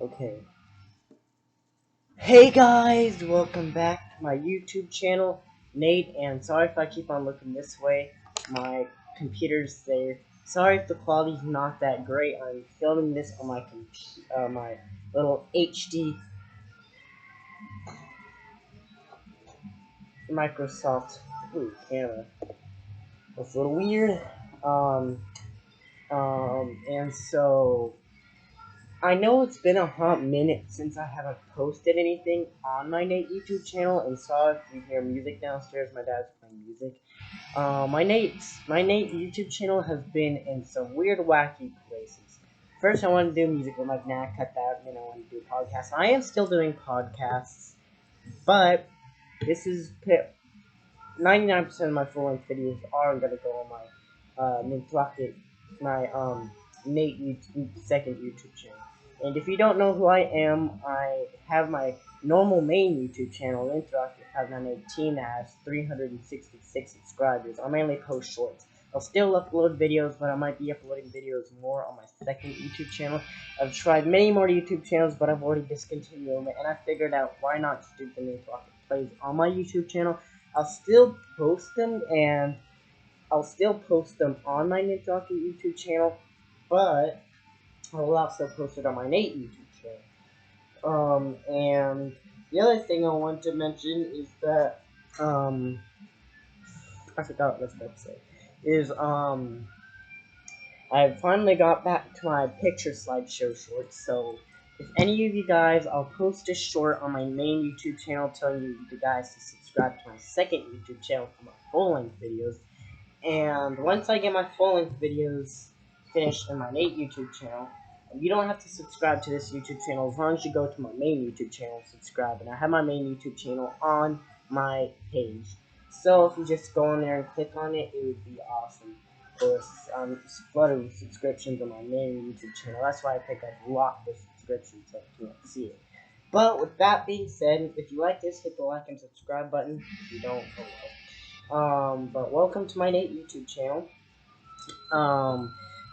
Okay. Hey guys, welcome back to my YouTube channel, Nate, and sorry if I keep on looking this way. My computer's there. Sorry if the quality's not that great. I'm filming this on my my little HD Microsoft camera. It's a little weird. And so I know it's been a hot minute since I haven't posted anything on my NNATE YouTube channel, and sorry if you hear music downstairs. My dad's playing music. My NNATE YouTube channel has been in some weird, wacky places. First, I wanted to do music, but I'm like, nah, cut that. Then I wanted to do podcasts. I am still doing podcasts, but this is 99% of my full-length videos are gonna go on my NNATE second YouTube channel. And if you don't know who I am, I have my normal main YouTube channel, Interactive 5918, that has 366 subscribers. I mainly post shorts. I'll still upload videos, but I might be uploading videos more on my second YouTube channel. I've tried many more YouTube channels, but I've already discontinued them, and I figured out why not just do the Interactive plays on my YouTube channel. I'll still post them, and I'll still post them on my Ninjaku YouTube channel, but I'll also post it on my NNATE YouTube channel. And the other thing I want to mention is that, I forgot what I was about to say, is, I finally got back to my picture slideshow shorts, so if any of you guys, I'll post a short on my main YouTube channel telling you guys to subscribe to my second YouTube channel for my full-length videos. And once I get my full-length videos finished in my NNATE YouTube channel, you don't have to subscribe to this YouTube channel as long as you go to my main YouTube channel and subscribe. And I have my main YouTube channel on my page. So if you just go on there and click on it, it would be awesome. Of course, I'm flooded with subscriptions on my main YouTube channel. That's why I pick up a lot of subscriptions so you can't see it. But with that being said, if you like this, hit the like and subscribe button. If you don't, oh well. But welcome to my NNATE YouTube channel.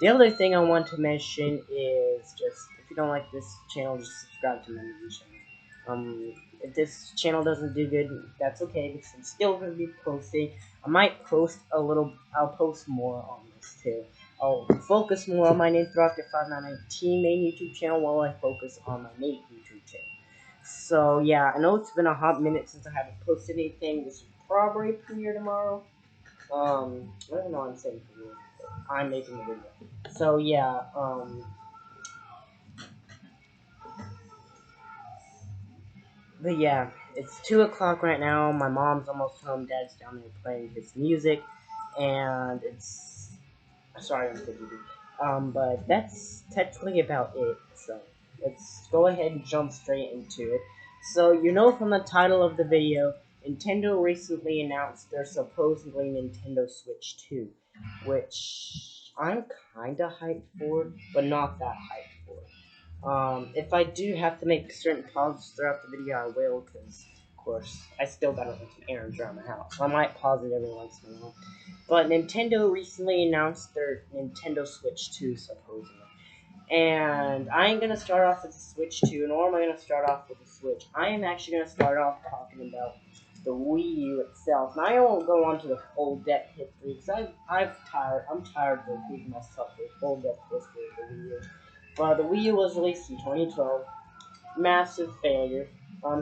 The other thing I want to mention is just, if you don't like this channel, just subscribe to my new channel. If this channel doesn't do good, that's okay, because I'm still going to be posting. I might post I'll post more on this too. I'll focus more on my Interactive 5919 main YouTube channel while I focus on my NNATE YouTube channel. So yeah, I know it's been a hot minute since I haven't posted anything. This will probably premiere tomorrow. I don't know what I'm saying for you. I'm making the video. So yeah, but yeah, it's 2 o'clock right now. My mom's almost home. Dad's down there playing his music, and it's sorry I'm kidding you. But that's technically about it. So let's go ahead and jump straight into it. So you know from the title of the video, Nintendo recently announced their supposedly Nintendo Switch 2, which I'm kinda hyped for, but not that hyped for. If I do have to make certain pauses throughout the video, I will, because, of course, I still gotta run some errands around the house. I might pause it every once in a while. But Nintendo recently announced their Nintendo Switch 2, supposedly. And I ain't gonna start off with the Switch 2, nor am I gonna start off with the Switch. I am actually gonna start off talking about the Wii U itself. And I won't go on to the full depth history, because I'm tired of repeating myself with full depth history of the Wii U. The Wii U was released in 2012. Massive failure.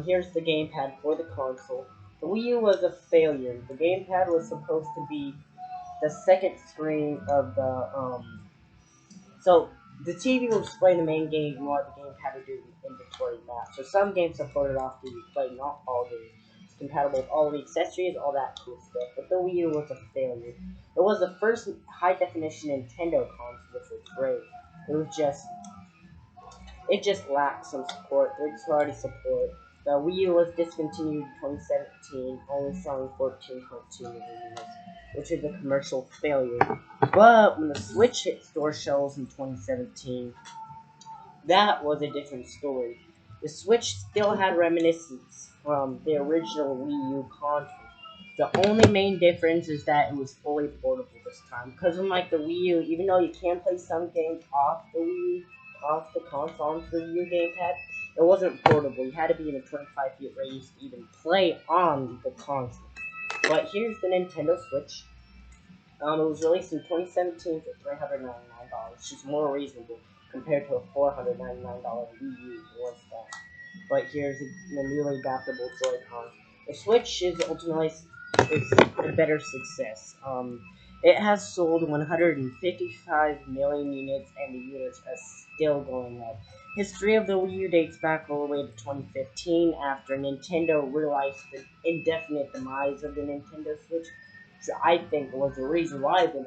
Here's the gamepad for the console. The Wii U was a failure. The gamepad was supposed to be the second screen of the, so the TV will display the main game while the gamepad will do the inventory map. So some games supported off the play, not all games. It's compatible with all the accessories, all that cool stuff. But the Wii U was a failure. It was the first high-definition Nintendo console, which was great. It just lacked some support, third-party support. The Wii U was discontinued in 2017, only selling 14.2 million units, which is a commercial failure. But when the Switch hit store shelves in 2017, that was a different story. The Switch still had reminiscence from the original Wii U console. The only main difference is that it was fully portable this time. Because unlike the Wii U, even though you can play some games off the Wii U, off the console onto the Wii U gamepad. It wasn't portable. You had to be in a 25 feet radius to even play on the console. But here's the Nintendo Switch. It was released in 2017 for $399, which is more reasonable compared to a $499 Wii U once that. But here's the newly adaptable Joy-Con. The Switch is ultimately a better success. It has sold 155 million units, and the units are still going up. History of the Wii U dates back all the way to 2015, after Nintendo realized the indefinite demise of the Nintendo Switch, which I think was the reason why the Wii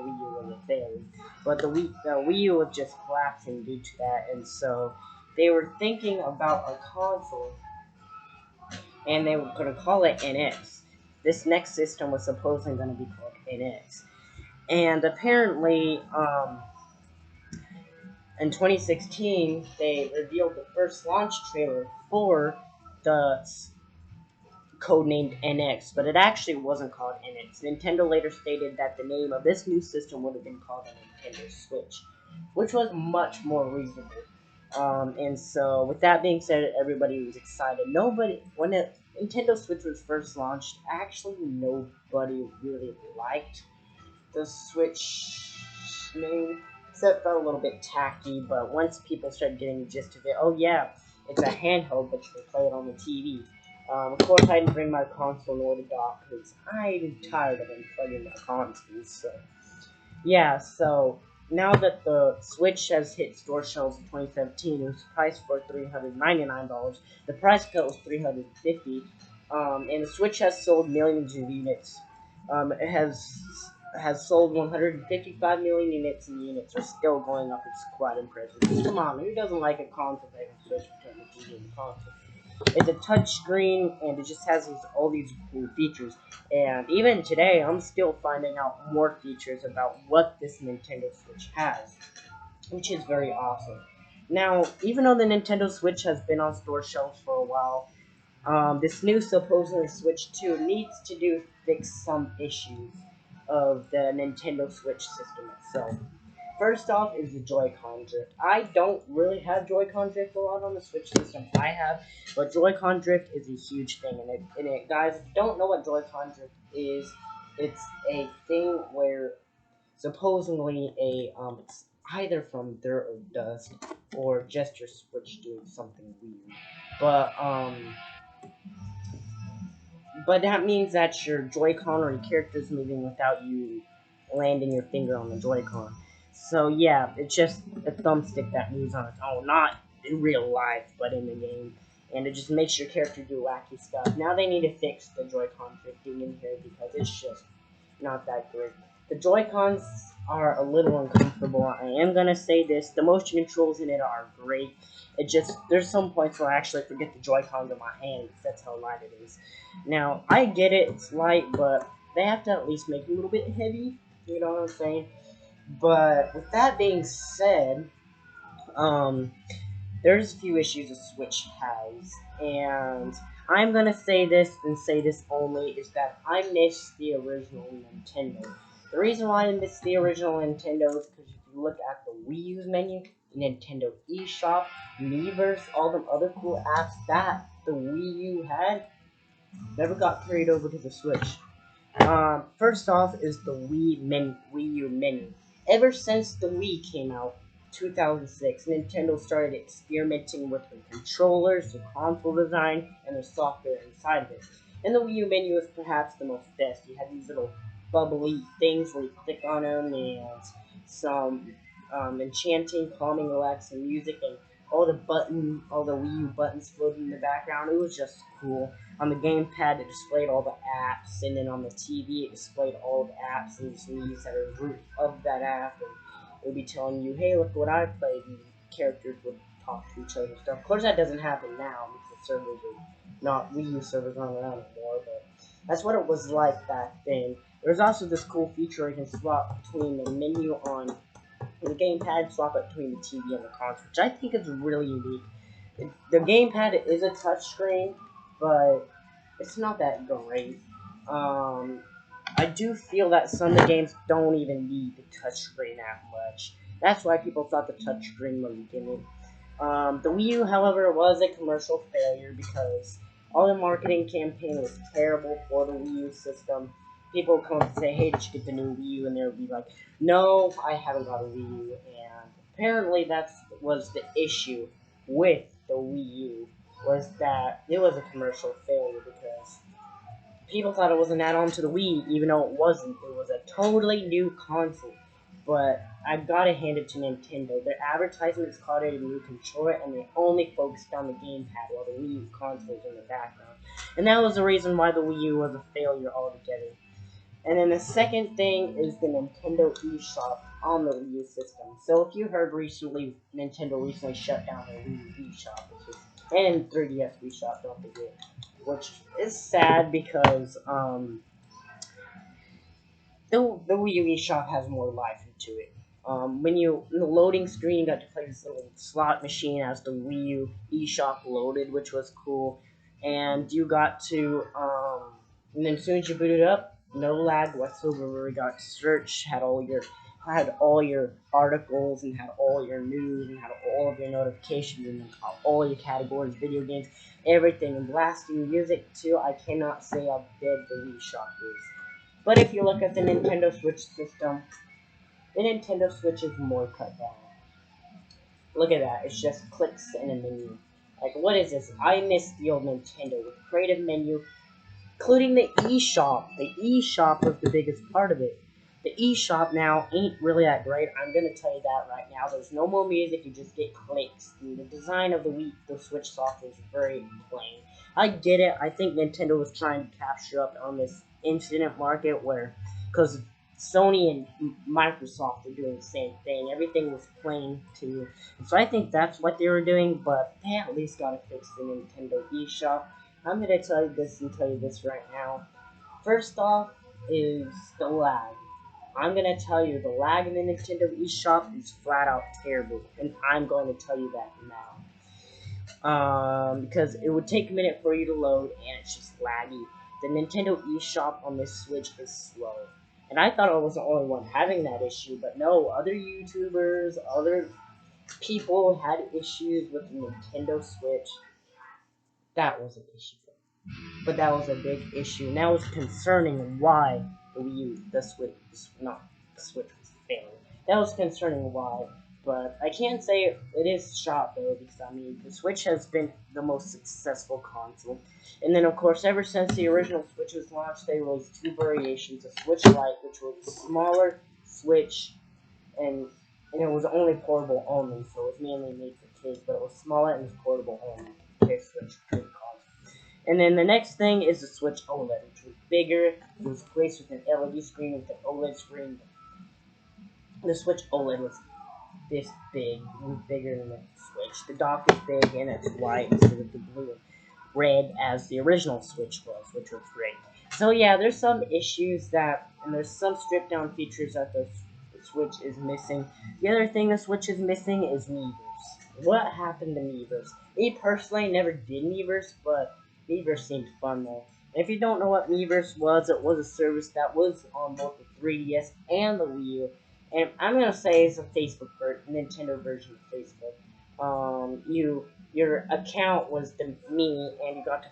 U was a failure. But the Wii U was just collapsing due to that, and so they were thinking about a console, and they were going to call it NX. This next system was supposedly going to be called NX. And apparently, in 2016, they revealed the first launch trailer for the codenamed NX, but it actually wasn't called NX. Nintendo later stated that the name of this new system would have been called a Nintendo Switch, which was much more reasonable. And so, with that being said, everybody was excited. When the Nintendo Switch was first launched, actually nobody really liked the Switch name, except felt a little bit tacky. But once people started getting the gist of it, oh yeah, it's a handheld, but you can play it on the TV. Of course, I didn't bring my console nor the dock because I'm tired of unplugging my consoles. So yeah, so now that the Switch has hit store shelves in 2017, it was priced for $399. The price cut was $350, and the Switch has sold millions of units. It has sold 155 million units, and the units are still going up. It's quite impressive. Come on, who doesn't like a console that can switch between the TV and the console? It's a touchscreen, and it just has all these cool features. And even today, I'm still finding out more features about what this Nintendo Switch has, which is very awesome. Now, even though the Nintendo Switch has been on store shelves for a while, this new supposedly Switch 2 needs to fix some issues of the Nintendo Switch system itself. First off is the Joy-Con drift. I don't really have Joy-Con drift a lot on the Switch system I have, but Joy-Con drift is a huge thing. And guys, if you don't know what Joy-Con drift is, it's a thing where supposedly it's either from dirt or dust or just your Switch doing something weird. But that means that your Joy-Con or your character is moving without you landing your finger on the Joy-Con. So yeah, it's just a thumbstick that moves on its own, not in real life, but in the game. And it just makes your character do wacky stuff. Now they need to fix the Joy-Con drifting in here because it's just not that great. The Joy-Cons are a little uncomfortable. I am gonna say this: the motion controls in it are great. It just there's some points where I actually forget the Joy-Cons in my hand because that's how light it is. Now I get it; it's light, but they have to at least make it a little bit heavy. You know what I'm saying? But with that being said, um, there's a few issues the Switch has, and I'm gonna say this and say this only is that I miss the original Nintendo. The reason why I miss the original Nintendo is because if you look at the Wii U's menu, the Nintendo eShop, Miiverse, all them other cool apps that the Wii U had, never got carried over to the Switch. First off is the Wii U menu. Ever since the Wii came out, 2006, Nintendo started experimenting with the controllers, the console design, and the software inside of it. And the Wii U menu is perhaps the most best. You have these little bubbly things where you click on them, and some enchanting, calming, relaxing music, and all the Wii U buttons floating in the background. It was just cool. On the gamepad, it displayed all the apps, and then on the TV, it displayed all the apps and sleeves that are a group of that app, and it would be telling you, hey, look what I played, and characters would talk to each other and stuff. Of course, that doesn't happen now, because servers are not, Wii U servers aren't around anymore, but that's what it was like back then. There's also this cool feature where you can swap between the menu on the gamepad, swap it between the TV and the console, which I think is really unique. The gamepad is a touchscreen, but it's not that great. I do feel that some of the games don't even need the touchscreen that much. That's why people thought the touchscreen was a gimmick. The Wii U, however, was a commercial failure because all the marketing campaign was terrible for the Wii U system. People come up and say, "Hey, did you get the new Wii U?" And they'll be like, "No, I haven't got a Wii U." And apparently, that was the issue with the Wii U, was that it was a commercial failure because people thought it was an add-on to the Wii, even though it wasn't. It was a totally new console. But I gotta hand it to Nintendo. Their advertisements called it a new controller, and they only focused on the gamepad while the Wii U console was in the background. And that was the reason why the Wii U was a failure altogether. And then the second thing is the Nintendo eShop on the Wii U system. So if you heard recently, Nintendo recently shut down their Wii U eShop, and 3DS eShop, don't forget, which is sad because the Wii U eShop has more life into it. When you in the loading screen, you got to play this little slot machine as the Wii U eShop loaded, which was cool, and you got to and then as soon as you boot it up, no lag whatsoever. You got search, had all your articles and had all your news and had all of your notifications and all your categories, video games, everything, and blasting music too. I cannot say how dead the Wii Shop is. But if you look at the Nintendo Switch system, the Nintendo Switch is more cut down. Look at that, it's just clicks and a menu. Like, what is this? I miss the old Nintendo with creative menu, including the eShop. The eShop was the biggest part of it. The eShop now ain't really that great. I'm gonna tell you that right now. There's no more music. You just get clicks. And the design of the Switch software is very plain. I get it. I think Nintendo was trying to capture up on this incident market where, because Sony and Microsoft are doing the same thing. Everything was plain too. So I think that's what they were doing. But they at least gotta fix the Nintendo eShop. I'm gonna tell you this and tell you this right now. First off is the lag. I'm gonna tell you the lag in the Nintendo eShop is flat out terrible, and I'm going to tell you that now. Because it would take a minute for you to load, and it's just laggy. The Nintendo eShop on this Switch is slow. And I thought I was the only one having that issue, but no, other YouTubers, other people had issues with the Nintendo Switch. That was an issue. But that was a big issue, and that was concerning why the Wii U, not the Switch was failing. That was concerning why, but I can't say it is shot though, because I mean, the Switch has been the most successful console. And then of course, ever since the original Switch was launched, there was two variations, a Switch Lite, which was a smaller Switch, and it was only portable only, so it was mainly made for kids, but it was smaller and it was portable only. Okay, Switch pretty console. And then the next thing is the Switch OLED, which was bigger. It was placed with an LED screen with an OLED screen. The Switch OLED was this big. It was bigger than the Switch. The dock is big and it's white instead of the blue and red as the original Switch was, which was great. So yeah, there's some issues and there's some stripped down features that the Switch is missing. The other thing the Switch is missing is Miiverse. What happened to Miiverse? Me personally never did Miiverse, but Miiverse seemed fun though. And if you don't know what Miiverse was, it was a service that was on both the 3DS and the Wii U. And I'm gonna say it's a Nintendo version of Facebook. Your account was the me, and you got to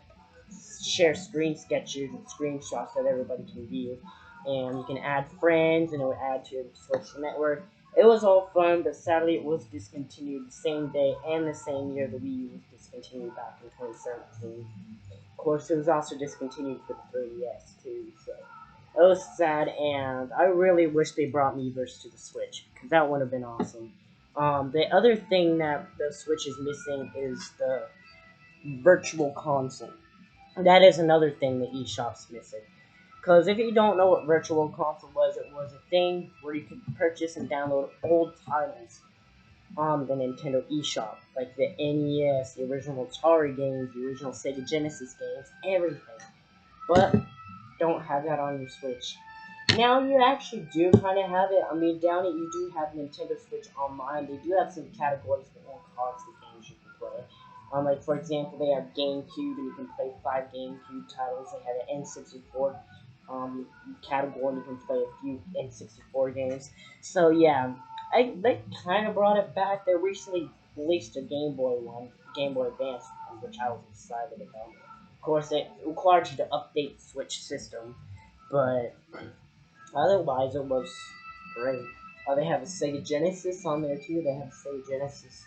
share screen sketches and screenshots that everybody can view. And you can add friends, and it would add to your social network. It was all fun, but sadly it was discontinued the same day and the same year the Wii U was discontinued back in 2017. Of course, it was also discontinued for the 3DS too, so it was sad, and I really wish they brought Miiverse to the Switch, because that would have been awesome. The other thing that the Switch is missing is the Virtual Console. That is another thing the eShop's missing. Because if you don't know what Virtual Console was, it was a thing where you could purchase and download old titles on the Nintendo eShop, like the NES, the original Atari games, the original Sega Genesis games, everything. But don't have that on your Switch. Now you actually do kind of have it. I mean, down it you do have Nintendo Switch Online. They do have some categories for all kinds of games you can play. Like for example, they have GameCube, and you can play 5 GameCube titles. They have an N64 category, and you can play a few N64 games. So yeah, they kind of brought it back. They recently released a Game Boy one, Game Boy Advance, which I was excited about. Of course, it required you to update the Switch system, but otherwise it was great. They have a Sega Genesis on there too. They have a Sega Genesis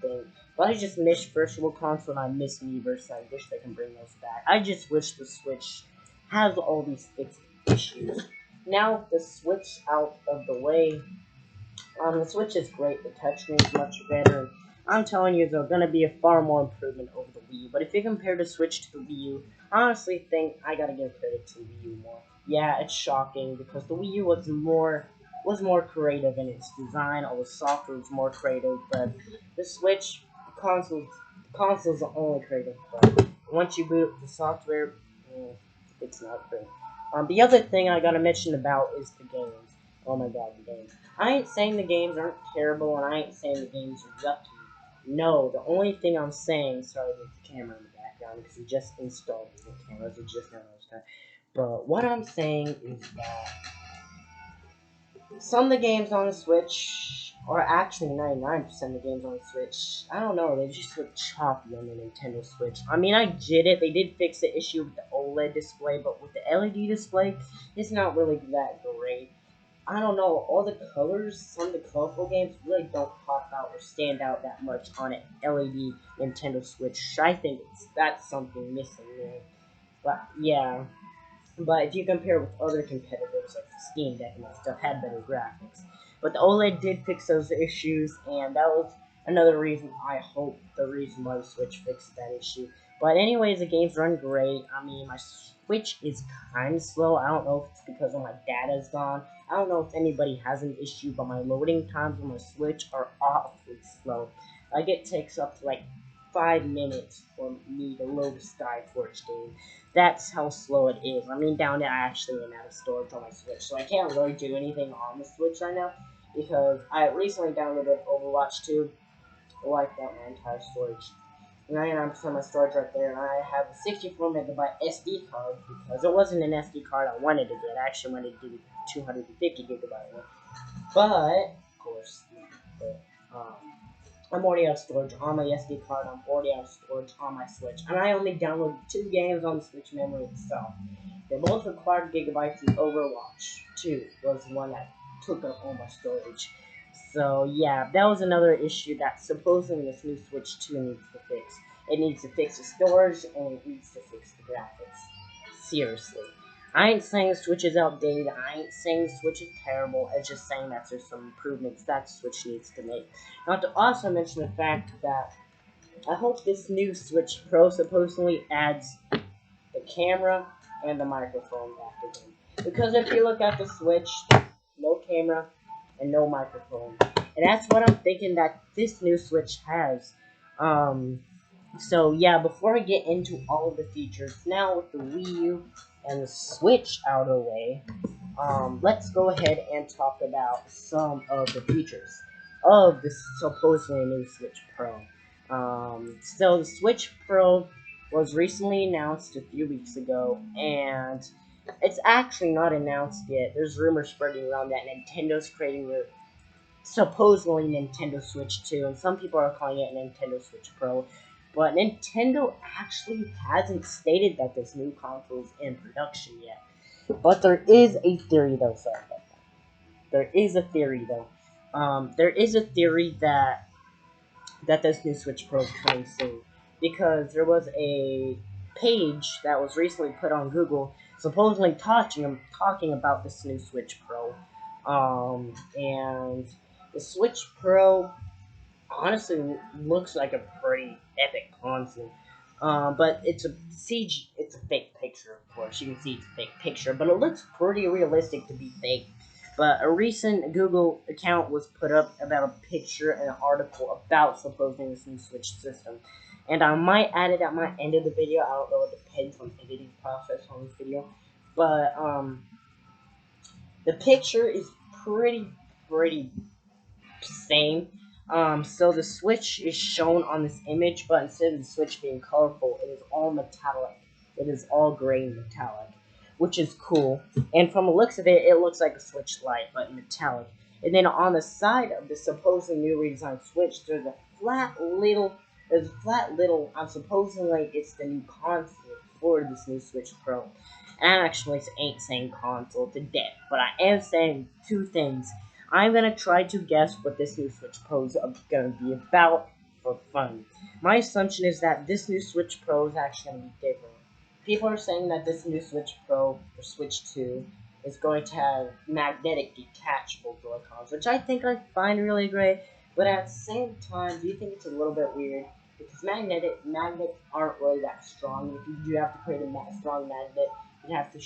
thing. But I just miss Virtual Console and I miss Miiverse. I wish they can bring those back. I just wish the Switch has all these fixed issues. Now with the Switch out of the way, the Switch is great. The touchscreen is much better. And I'm telling you, there's going to be a far more improvement over the Wii U. But if you compare the Switch to the Wii U, I honestly think I gotta give credit to the Wii U more. Yeah, it's shocking because the Wii U was more creative in its design. All the software was more creative, but the Switch consoles consoles are only creative. But once you boot the software, mm, it's not great. The other thing I gotta mention about is the games. Oh my god, the games. I ain't saying the games aren't terrible, and I ain't saying the games are yucky. No, the only thing I'm saying, sorry, there's the camera in the background because we just installed the cameras. It just noticed that. But what I'm saying is that some of the games on the Switch, or actually 99% of the games on the Switch, I don't know, they just look choppy on the Nintendo Switch. I mean, I get it, they did fix the issue with the OLED display, but with the LED display, it's not really that great. I don't know, all the colors, some of the colorful games really don't pop out or stand out that much on an LED Nintendo Switch. I think that's something missing there. But yeah, but if you compare with other competitors like Steam Deck and that stuff, had better graphics. But the OLED did fix those issues, and that was another reason I hope the reason why the Switch fixed that issue. But anyways, the games run great. I mean, my Switch is kind of slow. I don't know if it's because my data's gone. I don't know if anybody has an issue, but my loading times on my Switch are awfully slow. Like it takes up to like 5 minutes for me to load a Skyforge game. That's how slow it is. I mean, down there, I actually ran out of storage on my Switch, so I can't really do anything on the Switch right now because I recently downloaded Overwatch 2, wiped out my entire storage. 99% of my storage right there, and I have a 64 megabyte SD card because it wasn't an SD card I wanted to get. I actually wanted to get a 250 gigabyte one, but of course, the, um, I'm already out of storage on my SD card. I'm already out of storage on my Switch, and I only downloaded 2 games on the Switch memory itself. They both required gigabytes, and Overwatch 2 was the one that took up all my storage. So yeah, that was another issue that supposedly this new Switch 2 needs to fix. It needs to fix the storage, and it needs to fix the graphics. Seriously. I ain't saying the Switch is outdated, I ain't saying the Switch is terrible, it's just saying that there's some improvements that Switch needs to make. Not to also mention the fact that I hope this new Switch Pro supposedly adds the camera and the microphone back again. Because if you look at the Switch, no camera and no microphone. And that's what I'm thinking that this new Switch has. So yeah, before I get into all of the features, now with the Wii U and the Switch out of the way, let's go ahead and talk about some of the features of this supposedly new Switch Pro. So the Switch Pro was recently announced a few weeks ago, and it's actually not announced yet. There's rumors spreading around that Nintendo's creating their supposedly Nintendo Switch 2, and some people are calling it Nintendo Switch Pro. But Nintendo actually hasn't stated that this new console is in production yet. But there is a theory, though. Sorry about that. There is a theory, though. There is a theory that this new Switch Pro is coming soon, because there was a page that was recently put on Google supposedly talking about this new Switch Pro, and the Switch Pro honestly looks like a pretty epic console. But it's a fake picture, of course. You can see it's a fake picture, but it looks pretty realistic to be fake. But a recent Google account was put up about a picture and an article about supposing this new Switch system. And I might add it at my end of the video. I don't know, it depends on the editing process on this video. But the picture is pretty same. So the Switch is shown on this image, but instead of the Switch being colorful, it is all metallic. It is all gray and metallic, which is cool. And from the looks of it, it looks like a Switch Lite, but metallic. And then on the side of the supposedly new redesigned Switch, there's a flat little, I'm supposing like it's the new console for this new Switch Pro. And actually, it ain't saying console to death, but I am saying two things. I'm gonna try to guess what this new Switch Pro is gonna be about for fun. My assumption is that this new Switch Pro is actually gonna be different. People are saying that this new Switch Pro or Switch 2 is going to have magnetic detachable Joy-Cons, which I think I find really great. But at the same time, do you think it's a little bit weird? Because magnets aren't really that strong. If you do have to create a strong magnet, you have to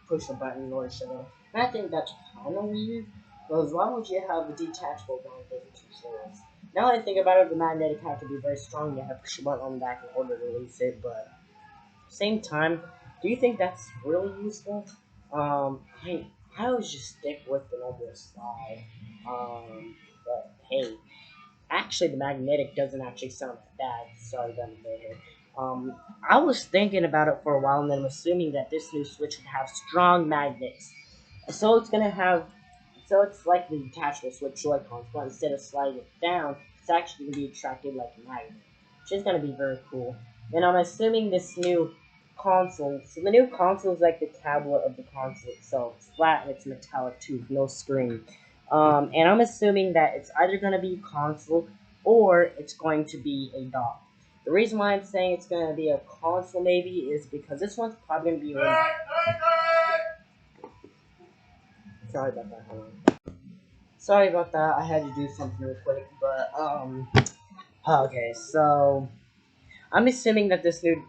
push a button in order to shut it. And I think that's kind of weird. Because why would you have a detachable magnet controllers? Now that I think about it, the magnetic have to be very strong. You have to push a button on the back in order to release it. But same time, do you think that's really useful? Hey, I always just stick with the normal slide. But hey, actually, the magnetic doesn't actually sound that bad. Sorry about the here. Um, I was thinking about it for a while, and then I'm assuming that this new Switch would have strong magnets. So it's gonna have, so it's like the detachable Switch Joy-Cons, but instead of sliding it down, it's actually gonna be attracted like a magnet, which is gonna be very cool. And I'm assuming this new console, so the new console is like the tablet of the console itself. It's flat and it's metallic too, no screen. And I'm assuming that it's either gonna be console or it's going to be a dock. The reason why I'm saying it's gonna be a console maybe is because this one's probably gonna be sorry about that. Hold on. Sorry about that. I had to do something real quick, but okay. So I'm assuming that this new,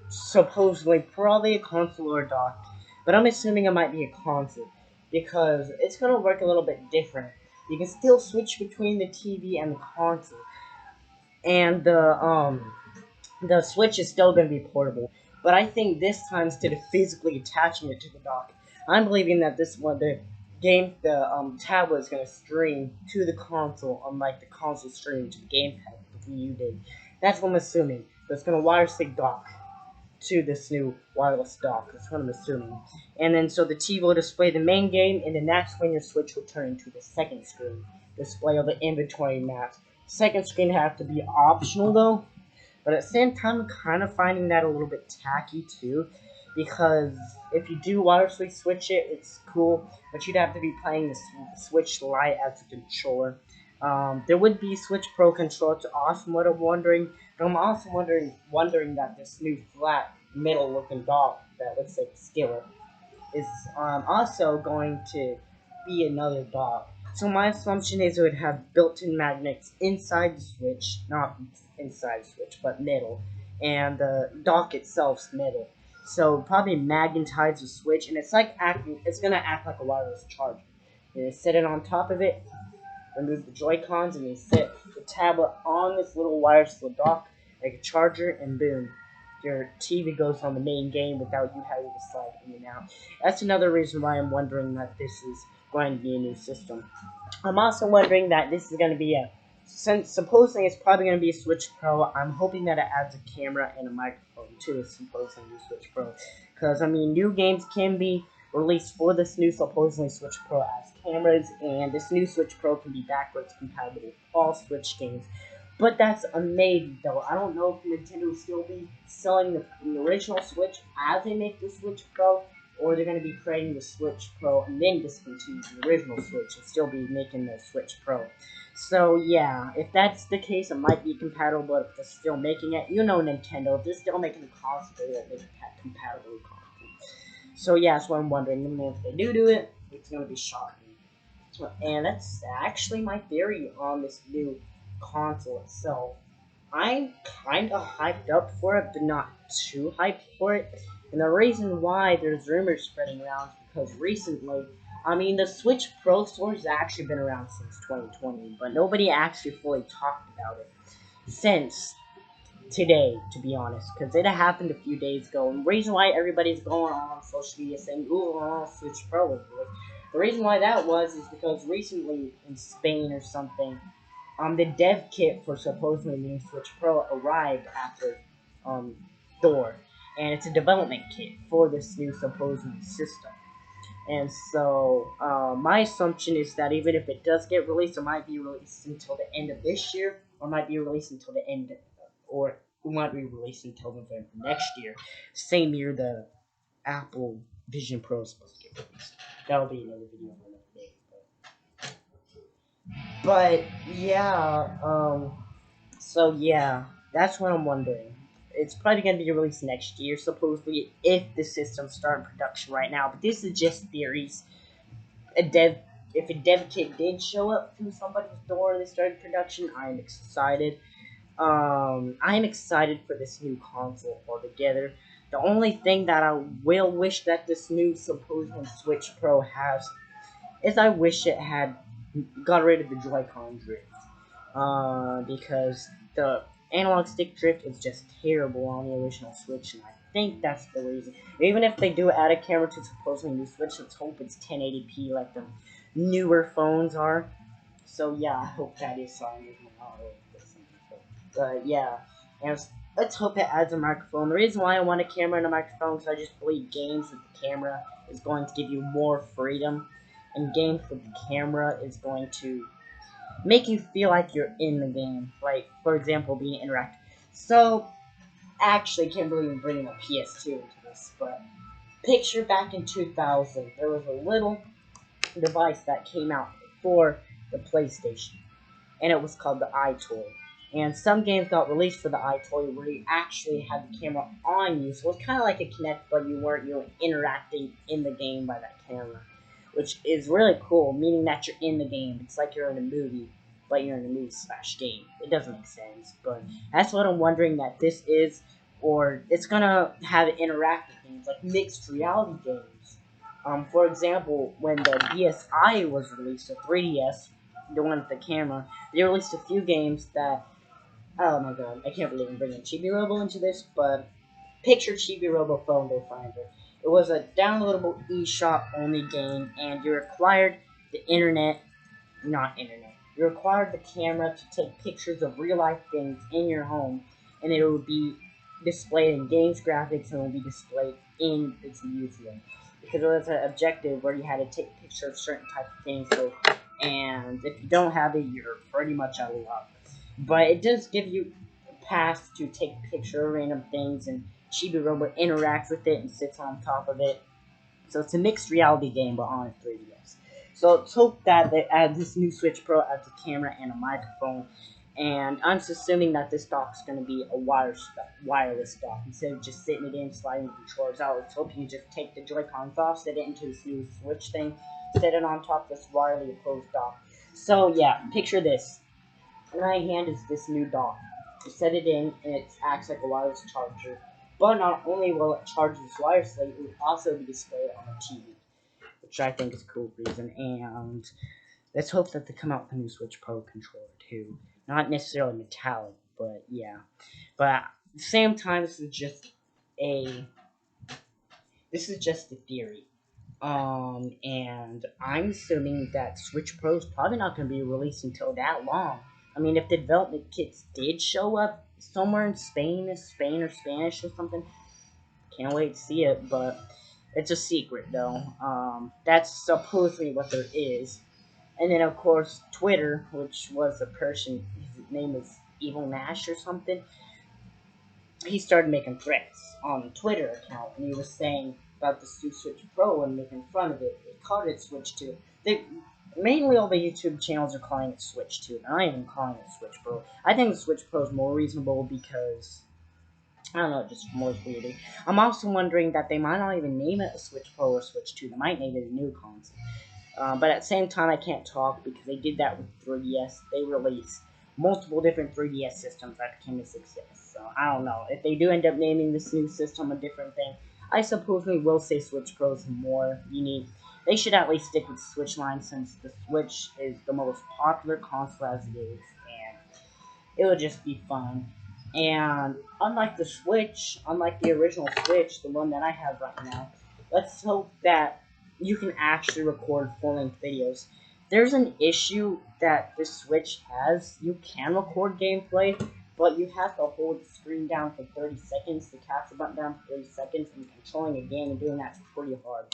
supposedly probably a console or a dock, but I'm assuming it might be a console because it's gonna work a little bit different. You can still switch between the TV and the console, and the Switch is still going to be portable, but I think this time instead of physically attaching it to the dock, I'm believing that this one, the tablet is going to stream to the console, unlike the console stream to the gamepad the Wii U did. That's what I'm assuming. So it's going to wirelessly dock to this new wireless dock. That's what I'm assuming. And then so the TV will display the main game, and then that's when your Switch will turn into the second screen, display all the inventory maps. Second screen have to be optional though, but at the same time, I'm kind of finding that a little bit tacky too, because if you do wirelessly switch it, it's cool, but you'd have to be playing the Switch Lite as a controller. There would be Switch Pro controller to awesome. What I'm wondering, but I'm also wondering that this new flat middle-looking dock that looks like a skillet is also going to be another dock. So my assumption is it would have built-in magnets inside the Switch, not inside the Switch, but middle, and the dock itself's middle. So probably magnetize the Switch, and it's gonna act like a wireless charger. You set it on top of it, remove the Joy-Cons, and you set the tablet on this little wireless dock like a charger, and boom, your TV goes on the main game without you having to slide in and out. That's another reason why I'm wondering that this is going to be a new system. I'm also wondering that this is going to be since supposedly it's probably going to be a Switch Pro, I'm hoping that it adds a camera and a microphone to the supposedly new Switch Pro. Because, I mean, new games can be released for this new supposedly Switch Pro as cameras, and this new Switch Pro can be backwards compatible with all Switch games. But that's a maybe, though. I don't know if Nintendo will still be selling the original Switch as they make the Switch Pro, or they're going to be creating the Switch Pro and then discontinue the original Switch and still be making the Switch Pro. So yeah, if that's the case, it might be compatible, but if they're still making it, you know Nintendo, if they're still making the console, they'll make it compatible with console. So yeah, that's what I'm wondering. And if they do it, it's going to be shocking. And that's actually my theory on this new console itself. I'm kind of hyped up for it, but not too hyped for it. And the reason why there's rumors spreading around is because recently, I mean, the Switch Pro Store has actually been around since 2020, but nobody actually fully talked about it since today, to be honest, because it happened a few days ago. And the reason why everybody's going on social media saying, "Ooh, Switch Pro is good," the reason why that was is because recently in Spain or something, the dev kit for supposedly the new Switch Pro arrived after door, and it's a development kit for this new supposed system. And so, my assumption is that even if it does get released, it might be released until the end of this year, or might be released until the end, or it might be released until November next year. Same year the Apple Vision Pro is supposed to get released. That'll be another video for another day. But yeah, so yeah, that's what I'm wondering. It's probably going to be released next year, supposedly, if the systems start production right now. But this is just theories. A dev, if a dev kit did show up to somebody's door and they started production, I'm excited. I'm excited for this new console altogether. The only thing that I will wish that this new supposed Switch Pro has is I wish it had got rid of the Joy-Con drift. Because the analog stick drift is just terrible on the original Switch, and I think that's the reason. Even if they do add a camera to supposedly new Switch, let's hope it's 1080p like the newer phones are. So yeah, I hope that is something. But yeah, and let's hope it adds a microphone. The reason why I want a camera and a microphone is I just believe games with the camera is going to give you more freedom, and games with the camera is going to make you feel like you're in the game. Like, for example, being interactive. So, actually, can't believe I'm bringing a PS2 into this, but picture back in 2000, there was a little device that came out for the PlayStation, and it was called the iToy. And some games got released for the iToy where you actually had the camera on you, so it's kind of like a Kinect, but you were interacting in the game by that camera, which is really cool, meaning that you're in the game. It's like you're in a movie, but you're in a movie slash game. It doesn't make sense, but that's what I'm wondering that this is, or it's gonna have interactive things like mixed reality games. For example, when the DSi was released, the 3DS, the one with the camera, they released a few games that, oh my god, I can't believe I'm bringing Chibi Robo into this, but picture Chibi Robo Phone Go Finder. It was a downloadable eShop only game, and you required the internet, not internet. You required the camera to take pictures of real life things in your home, and it would be displayed in games graphics and it would be displayed in its museum. Because it was an objective where you had to take pictures of certain type of things, so, and if you don't have it, you're pretty much out of luck. But it does give you a pass to take a picture of random things, and Chibi Robo interacts with it and sits on top of it. So it's a mixed reality game, but on a 3DS. So let's hope that they add this new Switch Pro adds a camera and a microphone. And I'm assuming that this dock is going to be a wireless dock instead of just sitting it in, sliding the controllers out. Let's hope you just take the Joy-Cons off, set it into this new Switch thing, set it on top of this wirely opposed dock. So yeah, picture this. In my hand is this new dock. You set it in, and it acts like a wireless charger. But not only will it charge this wirelessly, it will also be displayed on a TV, which I think is a cool reason. And let's hope that they come out with a new Switch Pro controller too. Not necessarily metallic, but yeah. But at the same time, a this is just a theory. And I'm assuming that Switch Pro is probably not going to be released until that long. I mean, if the development kits did show up somewhere in Spain or Spanish or something, can't wait to see it, but it's a secret though. That's supposedly what there is. And then, of course, Twitter, which was a person, his name is Evil Nash or something, he started making threats on the Twitter account, and he was saying about the Switch Pro and making fun of it. They called it Switch 2. Mainly all the YouTube channels are calling it Switch 2. They're not even calling it Switch Pro. I think the Switch Pro is more reasonable because, I don't know, just more weird. I'm also wondering that they might not even name it a Switch Pro or Switch 2. They might name it a new console. But at the same time, I can't talk because they did that with 3DS. They released multiple different 3DS systems that became a success. So I don't know. If they do end up naming this new system a different thing, I suppose we will say Switch Pro is more unique. They should at least stick with the Switch line since the Switch is the most popular console as it is, and it would just be fun. And unlike the Switch, unlike the original Switch, the one that I have right now, let's hope that you can actually record full-length videos. There's an issue that the Switch has. You can record gameplay, but you have to hold the screen down for 30 seconds, the capture button down for 30 seconds, and controlling a game and doing that's pretty hard.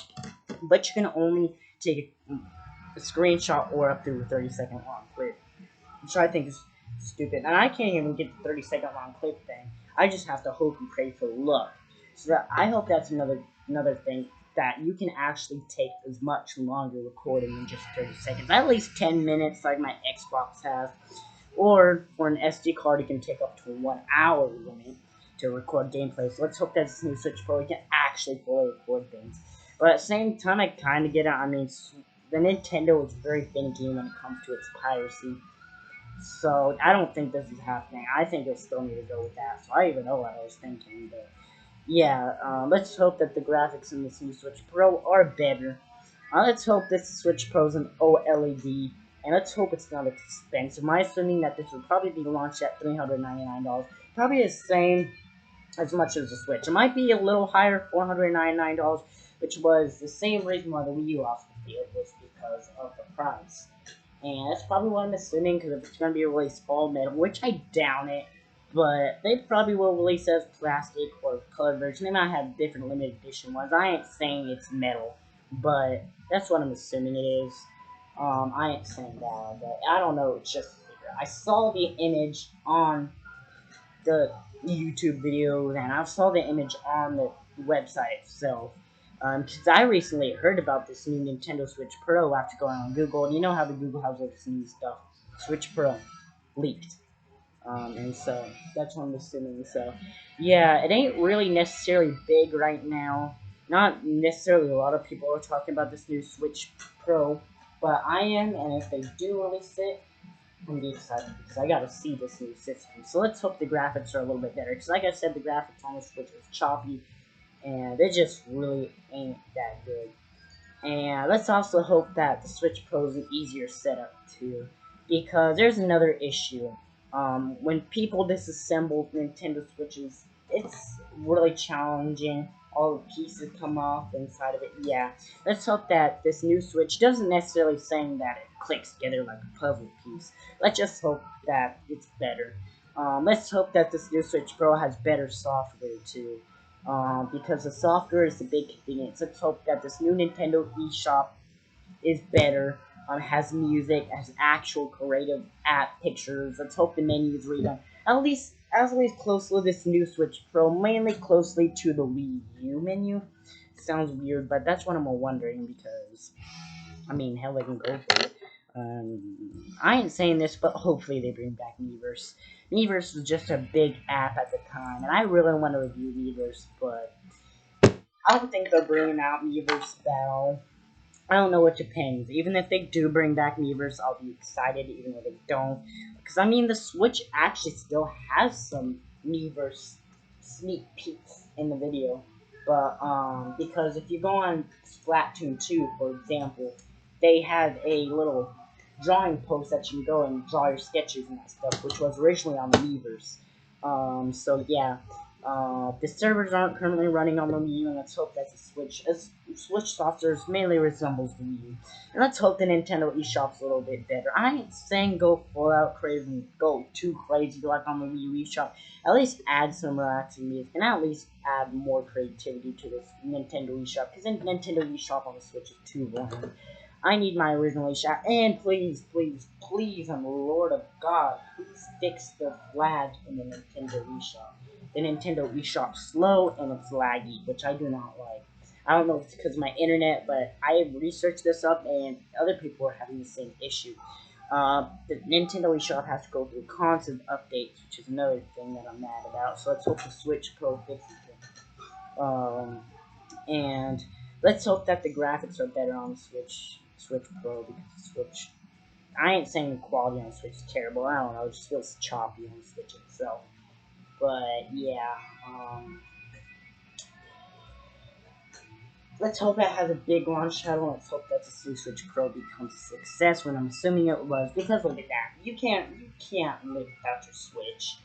but you can only take a screenshot or up to a 30-second long clip, which I think is stupid. And I can't even get the 30-second long clip thing. I just have to hope and pray for luck. So I hope that's another thing, that you can actually take as much longer recording than just 30 seconds. At least 10 minutes, like my Xbox has. Or for an SD card, you can take up to 1 hour limit to record gameplay. So let's hope that this new Switch Pro can actually fully record things. But at the same time, I kind of get it. I mean, the Nintendo is very finicky when it comes to its piracy. So I don't think this is happening. I think they'll still need to go with that. So I even know what I was thinking. But yeah, let's hope that the graphics in this new Switch Pro are better. Let's hope this Switch Pro is an OLED, and let's hope it's not expensive. My assuming that this will probably be launched at $399. Probably the same as much as the Switch. It might be a little higher, $499, which was the same reason why the Wii U also failed, was because of the price. And that's probably what I'm assuming, because if it's going to be released all metal, which I doubt it, but they probably will release it as plastic or colored version. They might have different limited edition ones. I ain't saying it's metal, but that's what I'm assuming it is. I ain't saying that, but I don't know. It's just I saw the image on the YouTube video, and I saw the image on the website itself. Because I recently heard about this new Nintendo Switch Pro after going on Google, and you know how the Google has all this new stuff. Switch Pro leaked. And so that's what I'm assuming. So yeah, it ain't really necessarily big right now. Not necessarily a lot of people are talking about this new Switch Pro, but I am, and if they do release it, I'm gonna be excited because I gotta see this new system. So let's hope the graphics are a little bit better. Because like I said, the graphics on the Switch is choppy, and they just really ain't that good. And let's also hope that the Switch Pro is an easier setup too, because there's another issue. When people disassemble Nintendo Switches, it's really challenging. All the pieces come off inside of it. Yeah, let's hope that this new Switch doesn't necessarily saying that it clicks together like a puzzle piece. Let's just hope that it's better. Let's hope that this new Switch Pro has better software too. Because the software is the big convenience. Let's hope that this new Nintendo eShop is better, has music, has actual creative app pictures. Let's hope the menu is redone. At least close to this new Switch Pro, mainly closely to the Wii U menu. Sounds weird, but that's what I'm wondering, because, I mean, hell, they can go for it. I ain't saying this, but hopefully they bring back Miiverse. Miiverse was just a big app at the time, and I really want to review Miiverse, but I don't think they're bringing out Miiverse Battle. I don't know what depends. Even if they do bring back Miiverse, I'll be excited, even if they don't. Because, I mean, the Switch actually still has some Miiverse sneak peeks in the video. But, because if you go on Splatoon 2, for example, they had a little drawing post that you can go and draw your sketches and that stuff, which was originally on the Miiverse. So yeah. The servers aren't currently running on the Wii U, and let's hope that the Switch software mainly resembles the Wii U. And let's hope the Nintendo eShop's a little bit better. I ain't saying go full out crazy and go too crazy like on the Wii U eShop. At least add some relaxing music, and at least add more creativity to this Nintendo eShop, because the Nintendo eShop on the Switch is too boring. I need my original eShop, and please, please, please, on the Lord of God, please fix the flag in the Nintendo eShop. The Nintendo eShop's slow and it's laggy, which I do not like. I don't know if it's because of my internet, but I researched this up and other people are having the same issue. The Nintendo eShop has to go through constant updates, which is another thing that I'm mad about. So let's hope the Switch Pro fixes it. And let's hope that the graphics are better on the Switch Pro, because the Switch, I ain't saying the quality on the Switch is terrible. I don't know, it just feels choppy on the Switch itself. But yeah, let's hope it has a big launch title. Let's hope that the Switch Pro becomes a success, when I'm assuming it was. Because look at that, you can't live without your Switch.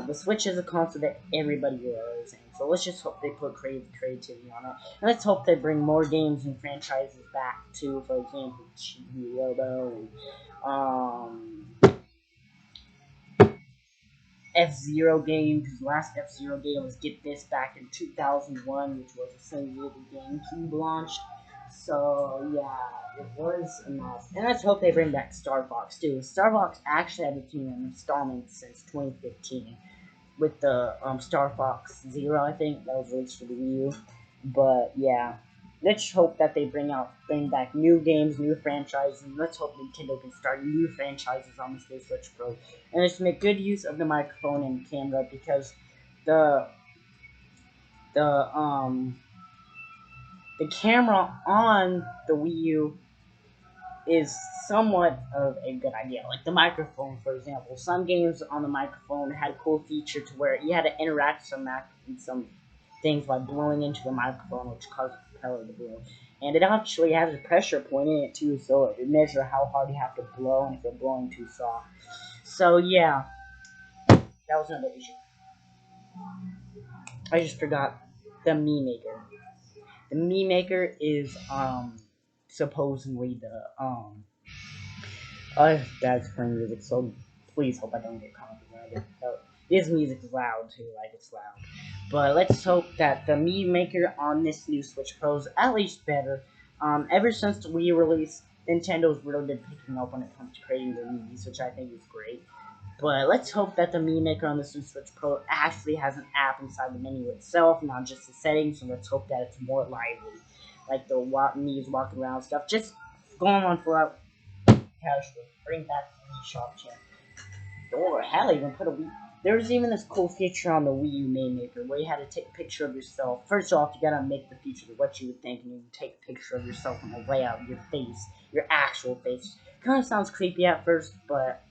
The Switch is a console that everybody loves, and so let's just hope they put creativity on it. And let's hope they bring more games and franchises back too. For example, Chibi Robo and F-Zero game, because the last F-Zero game was Get This back in 2001, which was essentially the GameCube launched. So yeah, it was enough. And let's hope they bring back Star Fox too. Star Fox actually had been in installments since 2015 with the Star Fox Zero, I think that was released for the Wii U. But yeah, let's hope that they bring back new games, new franchises, and let's hope Nintendo can start new franchises on this new Switch Pro. And let's make good use of the microphone and camera because the the um the camera on the Wii U is somewhat of a good idea. Like the microphone, for example. Some games on the microphone had a cool feature to where you had to interact with some things by blowing into the microphone, which caused the propeller to blow. And it actually has a pressure point in it too, so it measures how hard you have to blow and if you're blowing too soft. So yeah, that was another issue. I just forgot the Mii Maker. The Mii Maker is supposedly the Dad's playing music, so please hope I don't get copyrighted. So, this music is loud too, like it's loud. But let's hope that the Mii Maker on this new Switch Pro is at least better. Ever since the Wii release, Nintendo's really been picking up when it comes to creating their Mii's, which I think is great. But let's hope that the Mii Maker on this new Switch Pro actually has an app inside the menu itself, not just the settings, and let's hope that it's more lively. Like the Mii's walking around stuff. Just going on for casual. Bring back the Wii Shop Chat. Or hell, even put a Wii. There's even this cool feature on the Wii U Main Maker where you had to take a picture of yourself. First off, you gotta make the feature of what you would think, and you take a picture of yourself and the layout of your face, your actual face. Kind of sounds creepy at first, but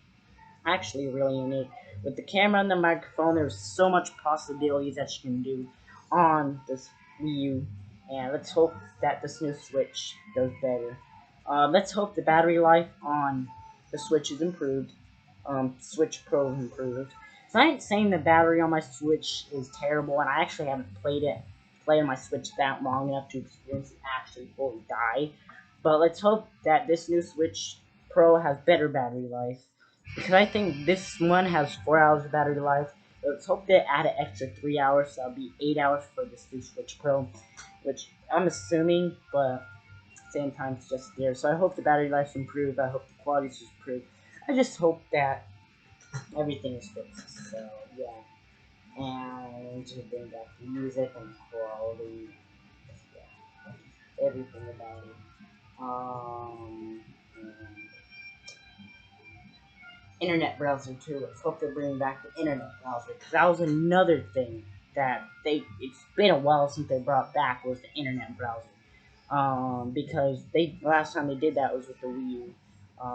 actually really unique. With the camera and the microphone, there's so much possibilities that you can do on this Wii U. And let's hope that this new Switch does better. Let's hope the battery life on the Switch is improved. Switch Pro is improved. So I ain't saying the battery on my Switch is terrible, and I actually haven't played on my Switch that long enough to experience it actually fully die. But let's hope that this new Switch Pro has better battery life because I think this one has 4 hours of battery life. Let's hope they add an extra 3 hours, so that'll be 8 hours for this new Switch Pro, which I'm assuming, but at the same time it's just there. So I hope the battery life's improved. I hope the quality's improved. I just hope that everything is fixed. So yeah, and to bring back the music and quality, yeah, everything about it. And internet browser too. Let's hope they bring back the internet browser because that was another thing that it's been a while since they brought back was the internet browser. Because they last time they did that was with the Wii U.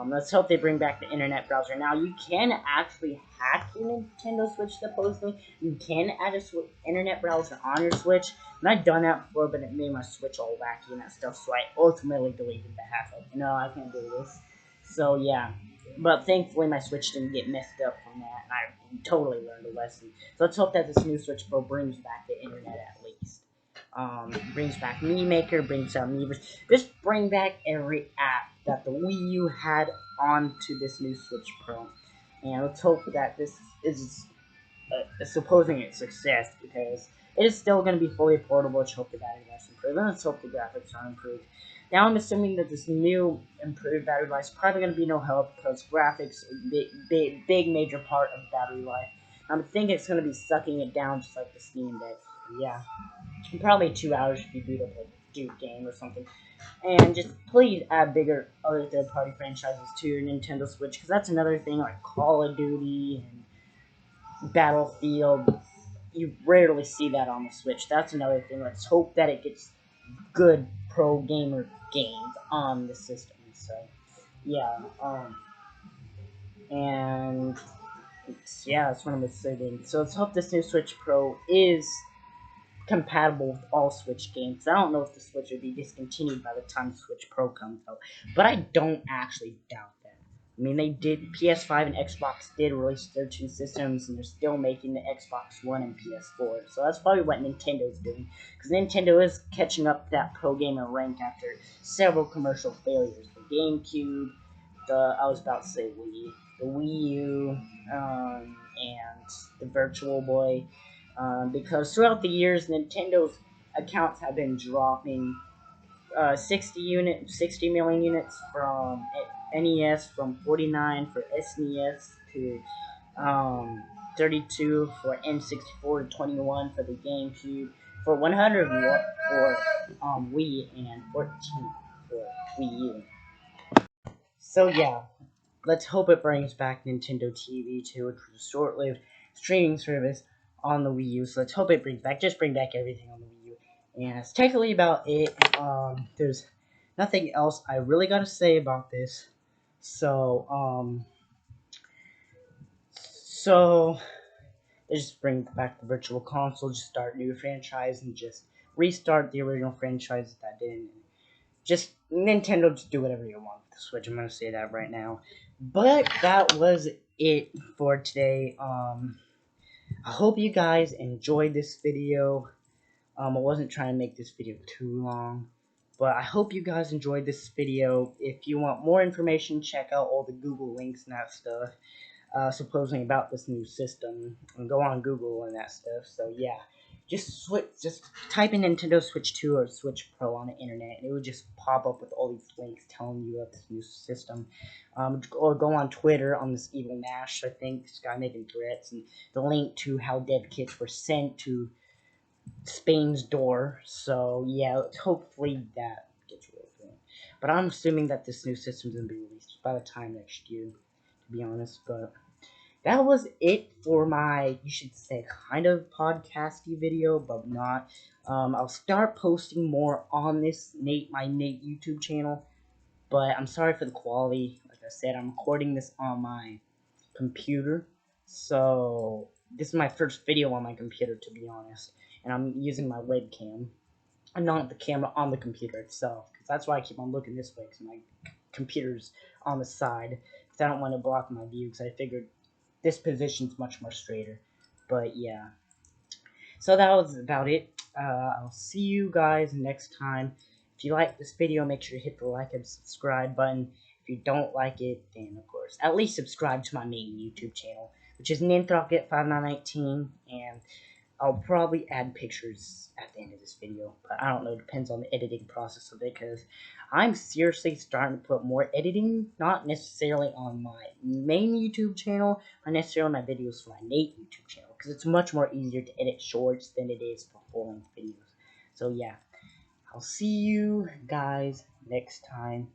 Let's hope they bring back the internet browser. Now you can actually hack your Nintendo Switch supposedly. You can add a internet browser on your Switch. And I've done that before, but it made my Switch all wacky and that stuff. So I ultimately deleted the hack. Like, no, I can't do this. So yeah, but thankfully my Switch didn't get messed up from that, and I totally learned a lesson. So let's hope that this new Switch Pro brings back the internet at least. Brings back Mii Maker, brings out Miiverse. Just bring back every app that the Wii U had onto this new Switch Pro. And let's hope that this is supposing it's success because it is still going to be fully portable. Let's hope the battery life's improved. And let's hope the graphics are improved. Now I'm assuming that this new improved battery life is probably going to be no help because graphics are big major part of the battery life. I'm thinking it's going to be sucking it down just like the Steam Deck. Yeah, probably 2 hours if you boot up like a Duke game or something. And just please add bigger other third-party franchises to your Nintendo Switch because that's another thing like Call of Duty and Battlefield. You rarely see that on the Switch. That's another thing. Let's hope that it gets good pro gamer games on the system. So yeah, and yeah, that's what I'm saying. So let's hope this new Switch Pro is compatible with all Switch games. I don't know if the Switch would be discontinued by the time the Switch Pro comes out, but I don't actually doubt that. I mean, they did PS5 and Xbox did release their two systems, and they're still making the Xbox One and PS4. So that's probably what Nintendo's doing, because Nintendo is catching up that pro gamer rank after several commercial failures. The GameCube, I was about to say Wii, the Wii U, and the Virtual Boy because throughout the years, Nintendo's accounts have been dropping 60 million units from NES, from 49 for SNES to 32 for N64, to 21 for the GameCube, for 100 for Wii, and 14 for Wii U. So yeah, let's hope it brings back Nintendo TV 2, which was a short-lived streaming service on the Wii U. So let's hope it brings back, just bring back everything on the Wii U. And that's technically about it. There's nothing else I really got to say about this. So, so just bring back the Virtual Console, just start new franchise, and just restart the original franchise that didn't. Just Nintendo, just do whatever you want with the Switch. I'm gonna say that right now. But that was it for today. I hope you guys enjoyed this video. I wasn't trying to make this video too long, but I hope you guys enjoyed this video. If you want more information, check out all the Google links and that stuff. Supposedly about this new system, and go on Google and that stuff. So yeah, just type in Nintendo Switch 2 or Switch Pro on the internet, and it would just pop up with all these links telling you about this new system. Or go on Twitter on this Evil Nash, I think, this guy making threats, and the link to how dev kits were sent to Spain's door. So yeah, hopefully that gets real soon. But I'm assuming that this new system's gonna be released by the time next year, to be honest. But that was it for my, you should say, kind of podcasty video, but not. I'll start posting more on this my NNATE YouTube channel, but I'm sorry for the quality. Like I said, I'm recording this on my computer, so this is my first video on my computer, to be honest, and I'm using my webcam and not the camera on the computer itself, because that's why I keep on looking this way, because my computer's on the side, because I don't want to block my view, because I figured this position's much more straighter. But yeah, so that was about it. I'll see you guys next time. If you like this video, make sure to hit the like and subscribe button. If you don't like it, then of course, at least subscribe to my main YouTube channel, which is NNATE5919, and I'll probably add pictures at the end of this video, but I don't know, it depends on the editing process of it, because I'm seriously starting to put more editing, not necessarily on my main YouTube channel, not necessarily on my videos for my NNATE YouTube channel, because it's much more easier to edit shorts than it is for full-length videos. So yeah, I'll see you guys next time,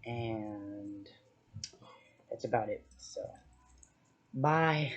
and that's about it. So, bye.